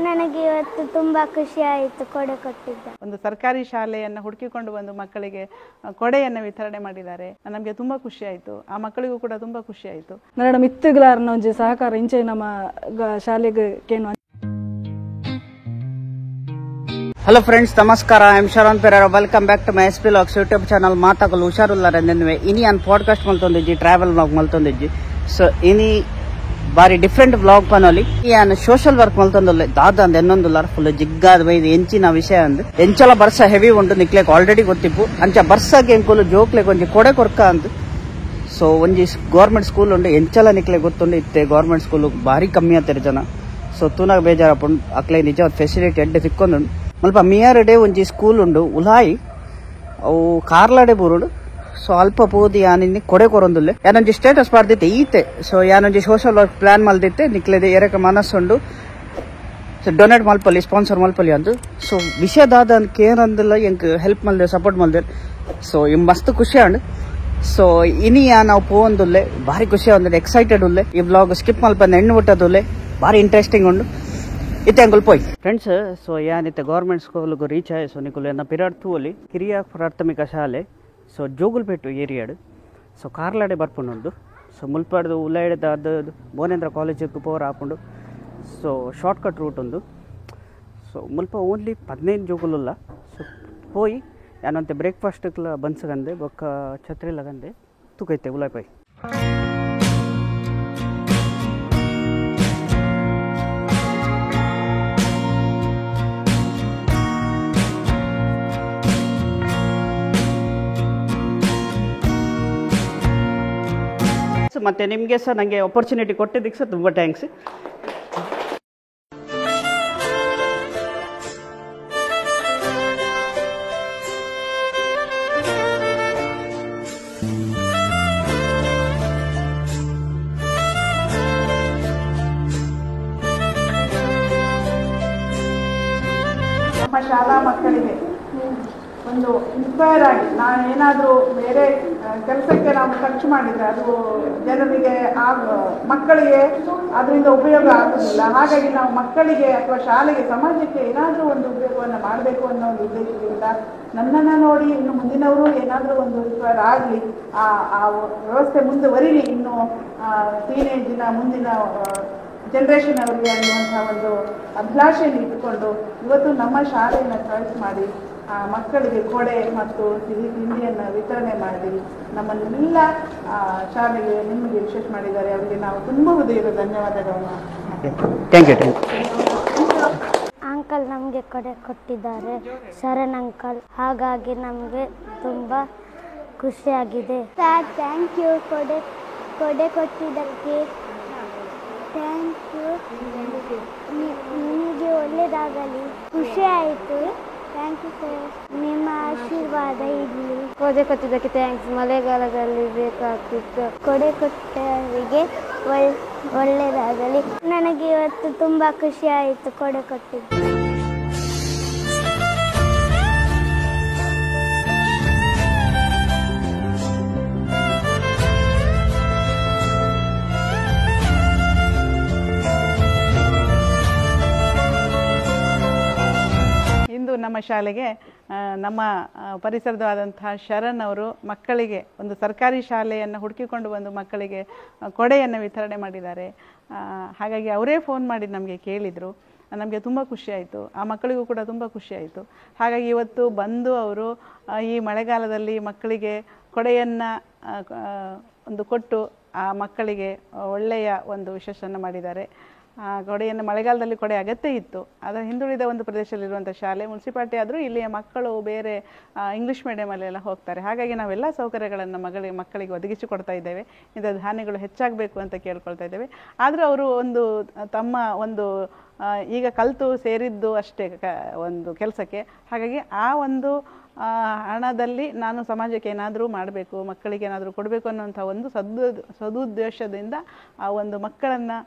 ನನಗೆ ಇವತ್ತು ತುಂಬಾ ಖುಷಿ ಆಯಿತು ಕೊಡೆ ಕೊಟ್ಟಿದ್ದ. ಒಂದು ಸರ್ಕಾರಿ ಶಾಲೆಯನ್ನು ಹುಡುಕಿಕೊಂಡು ಬಂದು ಮಕ್ಕಳಿಗೆ ಕೊಡೆಯನ್ನು ವಿತರಣೆ ಮಾಡಿದ್ದಾರೆ. ನಮಗೆ ತುಂಬಾ ಖುಷಿ ಆಯಿತು, ಆ ಮಕ್ಕಳಿಗೂ ಕೂಡ ತುಂಬಾ ಖುಷಿ ಆಯಿತು. ನನ್ನ ಮಿತ್ತುಗಳನ್ನ ಒಂಜಿ ಸಹಕಾರ ಇಂಚೆ ನಮ್ಮ ಶಾಲೆಗೆ ಕೇನು. ಹಲೋ ಫ್ರೆಂಡ್ಸ್, ನಮಸ್ಕಾರ. I am Sharan Pereira. Welcome back to my SP Vlogs YouTube channel. ಮಾತಾಗಲು ಹುಷಾರುಲ್ಲಾರೆಂದೆನ್ವೆ ಇನಿ ನಾನು ಪಾಡ್ಕಾಸ್ಟ್ ಮಲ್ತೊಂದಿಜ್ಜಿ, ಟ್ರಾವೆಲ್ ವ್ಲಾಗ್ ಮಲ್ತೊಂದಿಜ್ಜಿ. ಸೊ ಇನಿ ಬಾರಿ ಡಿಫ್ರೆಂಟ್ ವ್ಲಾಗ್ ಪನೊಲಿ ನಾನು ಸೋಷಲ್ ವರ್ಕ್ ಮಲ್ತೊಂದುಲ್ಲೆ ದಾದ ಎನ್ನೊಂದುಲ್ಲಾರ ಫುಲ್ ಜಿಗ್ಗಾದ ಬೈದು ಎಂಚಿನ ವಿಷಯ ಅಂದ್ ಎಂಚಲ ಬರ್ಸ ಹೆವಿ ಉಂಟು ನಿಕ್ಲೆಕ್ ಆಲ್ರೆಡಿ ಗೊತ್ತಿಪ್ಪು ಅಂಚ ಬರ್ಸಗೆ ಎಂಕುಲು ಜೋಕ್ಲೆಕ್ ಒಂಜಿ ಕೊಡೆ ಕೊರ್ಕ ಅಂದ್. ಸೊ ಒಂಜಿ ಗೌರ್ಮೆಂಟ್ ಸ್ಕೂಲ್ ಉಂಡು ಎಂಚಲ ನಿಕ್ಲೆಗ್ ಗೊತ್ತುಂಡು ಇತ್ತೆ ಗೌರ್ಮೆಂಟ್ ಸ್ಕೂಲ್ ಬಾರಿ ಕಮ್ಮಿ ಆತೇರು ಜನ. ಸೊ ತೂನಾಗ ಬೇಜಾರಪ್ಪುಂಡು ಅಕ್ಲೆ ನಿಜವಾದ ಫೆಸಿಲಿಟಿ ಎಡ್ಡೆ ಸಿಕ್ಕೊಂದುಂಡು. ಮಲ್ಪ ಮಿಯರ್ಡೆ ಒಂಜಿ ಸ್ಕೂಲ್ ಉಂಡು ಉಲಾಯಿ ಅವು ಕಾರ್ಲಾಡೆ ಬೂರುಡು. ಸೊ ಅಲ್ಪ ಪೋದಿ ಯಾನಿನ್ನಿ ಕೊಡೆ ಕೊರೊಂದುಲ್ಲೆ ಯಾನೊಂಜಿ ಸ್ಟೇಟಸ್ ಪಾಡ್ದಿತ್ತೆ ಈತೆ. ಸೊ ಯಾನೊಂಜಿ ಸೋಷಲ್ ವರ್ಕ್ ಪ್ಲಾನ್ ಮಲ್ದಿತ್ತೆ ನಿಕ್ಲೆದೆ ಎರಕ ಮನಸ್ಸುಂಡು. ಸೊ ಡೊನೇಟ್ ಮಲ್ಪಲಿ, ಸ್ಪಾನ್ಸರ್ ಮಲ್ಪಲಿ ಅಂದು. ಸೊ ವಿಷಯದಾದ ಕೇರಂದಿಲ್ಲ ಎಂಕ್ ಹೆಲ್ಪ್ ಮಲ್ದೆ, ಸಪೋರ್ಟ್ ಮಲ್ದೆ. ಸೊ ಇವ್ ಮಸ್ತ್ ಖುಷಿ ಅಂಡ್. ಸೊ ಇನಿ ನಾವು ಪೋಂದುಲ್ಲೆ ಬಾರಿ ಖುಷಿ ಅಂದ್, ಎಕ್ಸೈಟೆಡ್ ಉಲ್ಲೆ. ಈ ವ್ಲಾಗ್ ಸ್ಕಿಪ್ ಮಲ್ಪಂದ ಎಣ್ಣು ಬಿಟ್ಟದುಲ್ಲೆ ಬಾರಿ ಇಂಟ್ರೆಸ್ಟಿಂಗ್ ಉಂಡು. ಇತ್ತೆ ಅಂಗುಲ್ ಪೋಯ್ ಫ್ರೆಂಡ್ಸ್. ಸೊ ಯಾನಿತ್ತೆ ಗೌರ್ಮೆಂಟ್ ಸ್ಕೂಲ್ಗೂ ರೀಚ್ ಆಯ್. ಸೊ ನಿಕುಲು ಎನ್ನ ಪಿರಾಡ್ ತೂಲಿ ಕಿರಿಯ ಪ್ರಾಥಮಿಕ ಶಾಲೆ. ಸೊ ಜೋಗುಲ್ಪೇಟು ಏರಿಯಾಡು. ಸೊ ಕಾರ್ಲಾಡೆ ಬರ್ಪುಂಡು. ಸೊ ಮುಲ್ಪಾಡ್ದು ಉಲ್ಲಾಯ್ಡದ ಅದು ಭುವನೇಂದ್ರ ಕಾಲೇಜಿಗೆ ಪೋರ್ ಹಾಕೊಂಡು. ಸೊ ಶಾರ್ಟ್ ಕಟ್ ರೂಟ್ ಒಂದು. ಸೊ ಮುಲ್ಪ ಓನ್ಲಿ 15 ಜೋಗುಲುಲ್ಲ. ಸೊ ಪೋಯಿ ಯಾನಂತೆ ಬ್ರೇಕ್ಫಾಸ್ಟ್ಗೆಲ್ಲ ಬನ್ಸಗಂದೆ ಬೊಕ್ಕ ಛತ್ರಿ ಲಗಂದೆ ತೂಕೈತೆ ಉಲಾಯ್ ಪೈ. ಮತ್ತೆ ನಿಮಗೆ ಸಹ ನನಗೆ ಆಪರ್ಚುನಿಟಿ ಕೊಟ್ಟಿದ್ದಕ್ಕೆ ಸಹ ತುಂಬ ಥ್ಯಾಂಕ್ಸ್. ನಮ್ಮ ಶಾಲಾ ಮಕ್ಕಳಿಗೆ ಒಂದು ಇನ್ಸ್ಪೈರ್ ಆಗಿ ನಾನು ಏನಾದರೂ ಬೇರೆ ಕೆಲಸಕ್ಕೆ ನಾವು ಖರ್ಚು ಮಾಡಿದರೆ ಅದು ಜನರಿಗೆ ಮಕ್ಕಳಿಗೆ ಅದರಿಂದ ಉಪಯೋಗ ಆಗೋದಿಲ್ಲ. ಹಾಗಾಗಿ ನಾವು ಮಕ್ಕಳಿಗೆ ಅಥವಾ ಶಾಲೆಗೆ, ಸಮಾಜಕ್ಕೆ ಏನಾದರೂ ಒಂದು ಉಪಯೋಗವನ್ನು ಮಾಡಬೇಕು ಅನ್ನೋ ಒಂದು ಉದ್ದೇಶದಿಂದ ನನ್ನನ್ನು ನೋಡಿ ಇನ್ನು ಮುಂದಿನವರು ಏನಾದರೂ ಒಂದು ಇನ್ಸ್ಪೈರ್ ಆಗಲಿ, ಆ ವ್ಯವಸ್ಥೆ ಮುಂದುವರಿಲಿ, ಇನ್ನು ಟೀನೇಜಿನ ಮುಂದಿನ ಜನರೇಷನ್ ಅವರಿಗೆ ಅನ್ನುವಂಥ ಒಂದು ಅಭಿಲಾಷೆಯನ್ನು ಇಟ್ಟುಕೊಂಡು ಇವತ್ತು ನಮ್ಮ ಶಾಲೆಯನ್ನು ಚಾಯ್ಸ್ ಮಾಡಿ ಮಕ್ಕಳಿಗೆ ಕೊಡೆ ಮತ್ತು ಸಿಹಿ ತಿಂಡಿಯನ್ನು ವಿತರಣೆ ಮಾಡಿ ನಮ್ಮನ್ನೆಲ್ಲ ಶಾಲೆಗೆ ನಿಮಗೆ ವಿಶೇಷ ಮಾಡಿದ್ದಾರೆ. ಅವರಿಗೆ ನಾವು ತುಂಬ ಹೃದಯದ ಧನ್ಯವಾದಗಳನ್ನು. ಅಂಕಲ್ ನಮಗೆ ಕೊಡೆ ಕೊಟ್ಟಿದ್ದಾರೆ, ಶರಣ್ ಅಂಕಲ್. ಹಾಗಾಗಿ ನಮಗೆ ತುಂಬ ಖುಷಿಯಾಗಿದೆ. ಸರ್ ಥ್ಯಾಂಕ್ ಯು, ಕೊಡೆ ಕೊಟ್ಟಿದ್ದಕ್ಕೆ ಥ್ಯಾಂಕ್ ಯು. ನಿಮಗೆ ಒಳ್ಳೆಯದಾಗಲಿ. ಖುಷಿ ಆಯಿತು. ಥ್ಯಾಂಕ್ ಯು ಸರ್, ನಿಮ್ಮ ಆಶೀರ್ವಾದ ಇರಲಿ. ಕೊಡೆ ಕೊಟ್ಟಿದ್ದಕ್ಕೆ ಥ್ಯಾಂಕ್ಸ್. ಮಳೆಗಾಲದಲ್ಲಿ ಬೇಕಾಗ್ತಿತ್ತು. ಕೊಡೆ ಕೊಟ್ಟವರಿಗೆ ಒಳ್ಳೆಯದಾಗಲಿ. ನನಗೆ ಇವತ್ತು ತುಂಬ ಖುಷಿ ಆಯಿತು ಕೊಡೆ ಕೊಟ್ಟಿದ್ದು. ಇಂದು ನಮ್ಮ ಶಾಲೆಗೆ ನಮ್ಮ ಪರಿಸರದವಾದಂತಹ ಶರಣ್ ಅವರು ಮಕ್ಕಳಿಗೆ ಒಂದು ಸರ್ಕಾರಿ ಶಾಲೆಯನ್ನು ಹುಡುಕಿಕೊಂಡು ಬಂದು ಮಕ್ಕಳಿಗೆ ಕೊಡೆಯನ್ನು ವಿತರಣೆ ಮಾಡಿದ್ದಾರೆ. ಹಾಗಾಗಿ ಅವರೇ ಫೋನ್ ಮಾಡಿ ನಮಗೆ ಕೇಳಿದರು. ನಮಗೆ ತುಂಬ ಖುಷಿಯಾಯಿತು, ಆ ಮಕ್ಕಳಿಗೂ ಕೂಡ ತುಂಬ ಖುಷಿಯಾಯಿತು. ಹಾಗಾಗಿ ಇವತ್ತು ಬಂದು ಅವರು ಈ ಮಳೆಗಾಲದಲ್ಲಿ ಮಕ್ಕಳಿಗೆ ಕೊಡೆಯನ್ನು ಒಂದು ಕೊಟ್ಟು ಆ ಮಕ್ಕಳಿಗೆ ಒಳ್ಳೆಯ ಒಂದು ವಿಶೇಷವನ್ನು ಮಾಡಿದ್ದಾರೆ. ಕೊಡೆಯನ್ನು ಮಳೆಗಾಲದಲ್ಲಿ ಕೊಡೆ ಅಗತ್ಯ ಇತ್ತು. ಅದರ ಹಿಂದುಳಿದ ಒಂದು ಪ್ರದೇಶದಲ್ಲಿರುವಂಥ ಶಾಲೆ, ಮುನ್ಸಿಪಾಲ್ಟಿ ಆದರೂ ಇಲ್ಲಿಯ ಮಕ್ಕಳು ಬೇರೆ ಇಂಗ್ಲೀಷ್ ಮೀಡಿಯಮಲ್ಲೆಲ್ಲ ಹೋಗ್ತಾರೆ. ಹಾಗಾಗಿ ನಾವೆಲ್ಲ ಸೌಕರ್ಯಗಳನ್ನು ಮಕ್ಕಳಿಗೆ ಒದಗಿಸಿಕೊಡ್ತಾ ಇದ್ದೇವೆ. ಇಂಥ ಧಾನ್ಯಗಳು ಹೆಚ್ಚಾಗಬೇಕು ಅಂತ ಕೇಳ್ಕೊಳ್ತಾ ಇದ್ದೇವೆ. ಆದರೂ ಅವರು ಒಂದು ತಮ್ಮ ಒಂದು ಈಗ ಕಲಿತು ಸೇರಿದ್ದು ಅಷ್ಟೇ ಒಂದು ಕೆಲಸಕ್ಕೆ. ಹಾಗಾಗಿ ಆ ಒಂದು ಹಣದಲ್ಲಿ ನಾನು ಸಮಾಜಕ್ಕೆ ಏನಾದರೂ ಮಾಡಬೇಕು, ಮಕ್ಕಳಿಗೆ ಏನಾದರೂ ಕೊಡಬೇಕು ಅನ್ನೋಂಥ ಒಂದು ಸದುದ್ದೇಶದಿಂದ ಆ ಒಂದು ಮಕ್ಕಳನ್ನು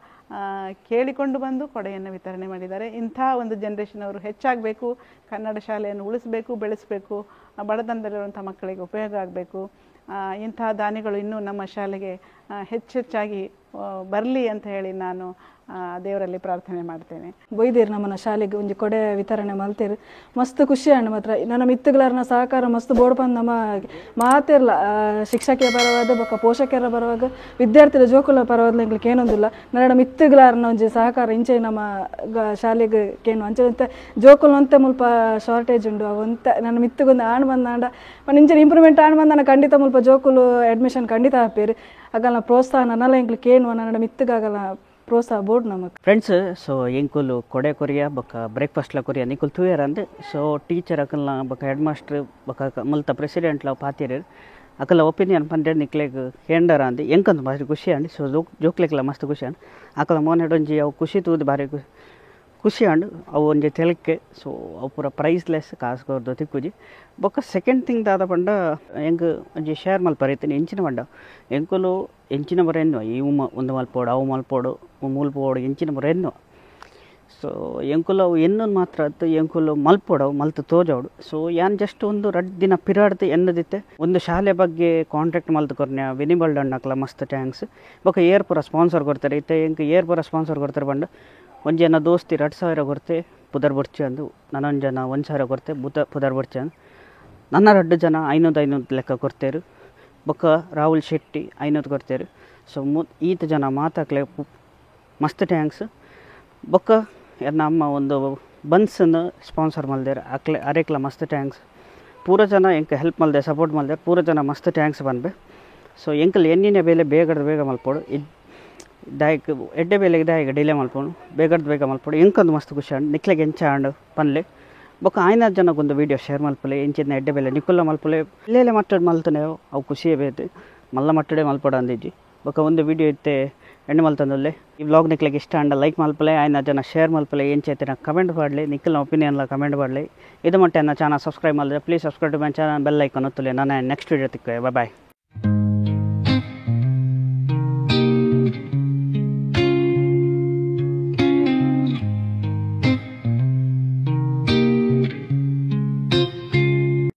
ಕೇಳಿಕೊಂಡು ಬಂದು ಕೊಡೆಯನ್ನು ವಿತರಣೆ ಮಾಡಿದ್ದಾರೆ. ಇಂಥ ಒಂದು ಜನ್ರೇಷನ್ ಅವರು ಹೆಚ್ಚಾಗಬೇಕು, ಕನ್ನಡ ಶಾಲೆಯನ್ನು ಉಳಿಸಬೇಕು, ಬೆಳೆಸಬೇಕು, ಬಡತನದಲ್ಲಿರುವಂಥ ಮಕ್ಕಳಿಗೆ ಉಪಯೋಗ ಆಗಬೇಕು. ಇಂತಹ ದಾನಿಗಳು ಇನ್ನೂ ನಮ್ಮ ಶಾಲೆಗೆ ಹೆಚ್ಚೆಚ್ಚಾಗಿ ಬರಲಿ ಅಂತ ಹೇಳಿ ನಾನು ದೇವರಲ್ಲಿ ಪ್ರಾರ್ಥನೆ ಮಾಡ್ತೇನೆ. ಬೊಯ್ದೇರು ನಮ್ಮನ್ನ ಶಾಲೆಗೆ ಒಂಜಿ ಕೊಡೆ ವಿತರಣೆ ಮಲ್ತೇರು ಮಸ್ತ್ ಖುಷಿ ಆಂಡ್ ಮಾತ್ರ ನನ್ನ ಮಿತ್ತುಗಳನ್ನ ಸಹಕಾರ ಮಸ್ತ್ ಬೋರ್ಡ್ ಬಂದು ನಮ್ಮ ಮಾತಿರ್ಲ ಶಿಕ್ಷಕಿಯ ಪರವಾದ ಬೊಕ್ಕ ಪೋಷಕರ ಪರವಾಗ ವಿದ್ಯಾರ್ಥಿಗಳ ಜೋಕುಲ ಪರವಾದ ಎಂಗ್ಲಿಕ್ಕೆ ಏನೊಂದಿಲ್ಲ ನನ್ನ ಮಿತ್ತುಗಳನ್ನ ಒಂಜಿ ಸಹಕಾರ ಇಂಚೆ ನಮ್ಮ ಶಾಲೆಗೆ ಕೇನು ಅಂಚೆ ಜೋಕುಲು ಅಂತೆ ಮುಲ್ಪ ಶಾರ್ಟೇಜ್ ಉಂಡು ಅವಂತ ನನ್ನ ಮಿತ್ತುಗೊಂದು ಆಣ್ ಬಂದಾಂಡ ಇಂಚಿನ ಇಂಪ್ರೂವ್ಮೆಂಟ್ ಆಣ್ ಬಂದಾನ ಖಂಡಿತ ಮುಲ್ಪ ಜೋಕುಲು ಅಡ್ಮಿಷನ್ ಖಂಡಿತ ಹಾಪೇರು ಆಗಲ್ಲ ಪ್ರೋತ್ಸಾಹ ನನ್ನಲ್ಲ ಎಂಗ್ಲಿಕ್ಕೆ ಏನು ನನ್ನ ಮಿತ್ತುಗಾಗಲ್ಲ ಪ್ರೋತ್ಸಾಹ ಬೋರ್ಡ್ ನಮಗೆ ಫ್ರೆಂಡ್ಸ್. ಸೊ ಎಂಕುಲು ಕೊಡೆ ಕೊರಿಯ ಬೊಕ್ಕ ಬ್ರೇಕ್ಫಾಸ್ಟ್ಲ ಕೊರಿಯ ನಿಕುಲ್ ತೂಯರ್ ಅಂದೆ. ಸೊ ಟೀಚರ್ ಅಕಲ್ನ ಬೊಕ್ಕ ಹೆಡ್ ಮಾಸ್ಟರ್ ಬೊಕ್ಕ ಮುಲ್ತ ಪ್ರೆಸಿಡೆಂಟ್ಲ ಪಾತಿರೇರು ಅಕಲ ಒಪಿನಿಯನ್ ಪಂಡ್ರೆ ನಿಕ್ಲೆಗ್ ಹೇಂಡರ ಅಂದೆ ಎಂಕಂದು ಭಾರಿ ಖುಷಿ ಅಂಡಿ. ಸೊ ಜೋಕ್ಲೆಗ್ಲ ಮಸ್ತ್ ಖುಷಿ ಅಂಡ್ ಅಕಲ ಮೋನೆಡೊಂಜಿ ಅವು ಖುಷಿ ತೂದು ಭಾರಿ ಖುಷಿ ಅಂಡ್ ಅವು ಒಂಜಿ ತೆಲಕ್ಕೆ. ಸೊ ಅವು ಪೂರ ಪ್ರೈಸ್ಲೆಸ್ ಕಾಸು ಕೊರ್ದು ತಿಕ್ಕುಜಿ ಬೊಕ್ಕ ಸೆಕೆಂಡ್ ಥಿಂಗ್ ದಾದ ಪಂಡ ಎಂಕ್ ಒಂಜಿ ಶೇರ್ ಮಲ್ಪರೈತೀನಿ ಎಂಚಿನ ಪಂಡ ಎಂಕುಲು ಎಂಚಿನ ಬರೆನ್ನು ಈ ಒಂದು ಮಲ್ಪೋಡು ಅವು ಮಲ್ಪೋಡು ಮೂಲ್ಪೋಡು ಎಂಚಿನ ಬರೆನ್ನು. ಸೊ ಎಂಕುಲು ಅವು ಎನ್ನೊಂದು ಮಾತ್ರ ಅತ್ತು ಎಂಕುಲು ಮಲ್ಪೋಡವು ಮಲ್ತು ತೋಜೋಡು. ಸೊ ಯಾನ್ ಜಸ್ಟ್ ಒಂದು 2 ದಿನ ಪಿರಾಡ್ದು ಎನ್ನದಿತ್ತೆ ಒಂದು ಶಾಲೆ ಬಗ್ಗೆ ಕಾಂಟ್ರಾಕ್ಟ್ ಮಲ್ತು ಕೊರ್ನ್ಯಾ ವಿನಿಬಲ್ಡ್ ಅಣ್ಣಕ್ಲ ಮಸ್ತ್ ಥ್ಯಾಂಕ್ಸ್. ಬೊಕ್ಕ ಏರ್ ಪೂರ ಸ್ಪಾನ್ಸರ್ ಕೊಡ್ತಾರೆ ಇತ್ತೆ ಎಂಕ್ ಏರ್ ಪೂರ ಸ್ಪಾನ್ಸರ್ ಕೊಡ್ತಾರೆ ಬಂದು ಒಂದು ಜನ ದೋಸ್ತಿ 2,000 ಕೊಡ್ತೆ ಪುದರ್ ಬರ್ಚಿ ಅಂದು ನನ್ನೊಂದು ಜನ 1,000 ಕೊಡ್ತೆ ಪುದರ್ ಬರ್ಚಿ ಅಂದು ನನ್ನ 2 ಜನ 500 ಲೆಕ್ಕ ಕೊಡ್ತೇರು. ಬೊಕ್ಕ ರಾಹುಲ್ ಶೆಟ್ಟಿ 500 ಕೊಡ್ತೇರು. ಸೊ ಈತ ಜನ ಮಾತಾಕ್ಲೆ ಮಸ್ತ್ ಥ್ಯಾಂಕ್ಸ್. ಬೊಕ್ಕ ನಮ್ಮ ಒಂದು ಬನ್ಸನ್ನು ಸ್ಪಾನ್ಸರ್ ಮಲ್ದೇರು ಅರೆಕ್ಲ ಮಸ್ತ್ ಥ್ಯಾಂಕ್ಸ್. ಪೂರ ಜನ ಎಂಕ ಹೆಲ್ಪ್ ಮಲ್ದೆ ಸಪೋರ್ಟ್ ಮಲ್ದೆ ಪೂರ ಜನ ಮಸ್ತ್ ಥ್ಯಾಂಕ್ಸ್ ಬಂದ್ಬೆ. ಸೊ ಎಂಕಲ್ ಎಣ್ಣಿನ ಬೇಲೆ ಬೇಗ ಮಲ್ಪೋಡು ದಾಯಕ್ ಎಡ್ಡೆ ಬೇಲೆಗೆ ದಾಯಿಗೆ ಡಿಲೇ ಮಲ್ಪೋಡು ಬೇಗ ಮಲ್ಪೋಡು ಎಂಕೊಂದು ಮಸ್ತ್ ಖುಷಿ ಅಂಡ್ ನಿಕ್ಲೆಗೆ ಎಂಚ ಅಂಡು ಪನ್ಲೆ ಬೊಕ್ಕ ಆಯ್ನ ಜನಕ್ಕೊಂದು ವೀಡಿಯೋ ಶೇರ್ ಮಲ್ಪಲೆ ಎಂಚಿನ ಎಡ್ಡೆ ಬೇಲೆ ನಿಕ್ಕುಲ್ಲ ಮಲ್ಪಲೆ ಇಲ್ಲೆಲ್ಲ ಮಟ್ಟಡು ಮಲ್ತನೆ ಅವು ಖುಷಿಯೇ ಬೇತೆ ಮಲ್ಲ ಮಟ್ಟಡೆ ಮಲ್ಪೋಡು ಅಂದಿಜ್ಜಿ. ಬೊಕ್ಕ ಒಂದು ವೀಡಿಯೋ ಇತ್ತೆ ಎಣ್ಣೆ ಮಲ್ತಂದಲ್ಲೇ ಈ ವ್ಲಾಗ್ ನಿಕ್ಲೆಗೆ ಇಷ್ಟ ಅಂಡ ಲೈಕ್ ಮಲ್ಪಲೆ ಆಯ್ನ ಜನ ಶೇರ್ ಮಲ್ಪಲೆ ಎಂಚೈತೆ ನಾ ಕಮೆಂಟ್ ಮಾಡಲಿ ನಿಕ್ಕಲ್ನ ಒಪಿನಿಯನ್ಲ ಕಮೆಂಟ್ ಮಾಡಲಿ ಇದು ಮಟ್ಟ ನನ್ನ ಚಾನಲ್ ಸಬ್ಸ್ಕ್ರೈಬ್ ಮಾಡಿದ್ರೆ please subscribe to my channel bell icon ಒತ್ತಲೆ ನಾನು ನೆಕ್ಸ್ಟ್ ವೀಡಿಯೋ ತಿಕ್ಕೋಯ ಬಾಯ್.